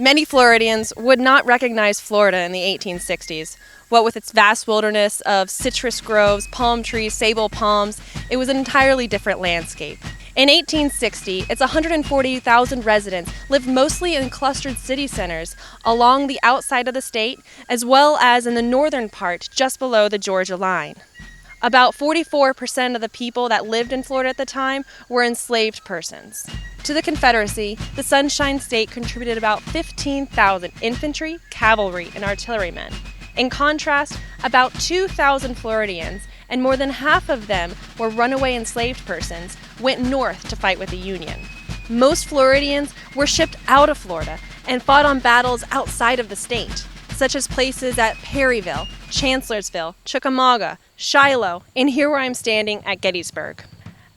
Many Floridians would not recognize Florida in the 1860s. What with its vast wilderness of citrus groves, palm trees, sable palms, it was an entirely different landscape. In 1860, its 140,000 residents lived mostly in clustered city centers along the outside of the state, as well as in the northern part just below the Georgia line. About 44% of the people that lived in Florida at the time were enslaved persons. To the Confederacy, the Sunshine State contributed about 15,000 infantry, cavalry, and artillerymen. In contrast, about 2,000 Floridians, and more than half of them were runaway enslaved persons, went north to fight with the Union. Most Floridians were shipped out of Florida and fought on battles outside of the state, such as places at Perryville, Chancellorsville, Chickamauga, Shiloh, and here where I'm standing at Gettysburg.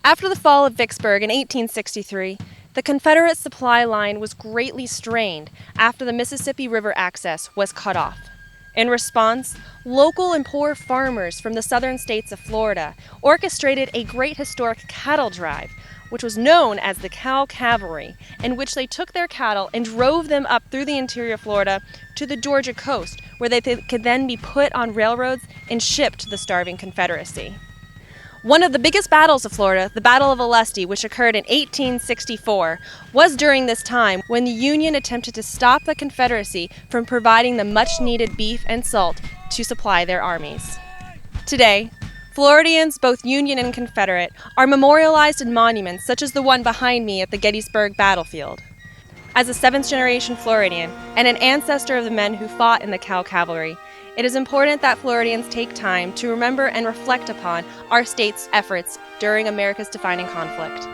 After the fall of Vicksburg in 1863, the Confederate supply line was greatly strained after the Mississippi River access was cut off. In response, local and poor farmers from the southern states of Florida orchestrated a great historic cattle drive, which was known as the Cow Cavalry, in which they took their cattle and drove them up through the interior of Florida to the Georgia coast, where they could then be put on railroads and shipped to the starving Confederacy. One of the biggest battles of Florida, the Battle of Olustee, which occurred in 1864, was during this time when the Union attempted to stop the Confederacy from providing the much-needed beef and salt to supply their armies. Today, Floridians, both Union and Confederate, are memorialized in monuments such as the one behind me at the Gettysburg battlefield. As a seventh-generation Floridian and an ancestor of the men who fought in the Cow Cavalry, it is important that Floridians take time to remember and reflect upon our state's efforts during America's defining conflict.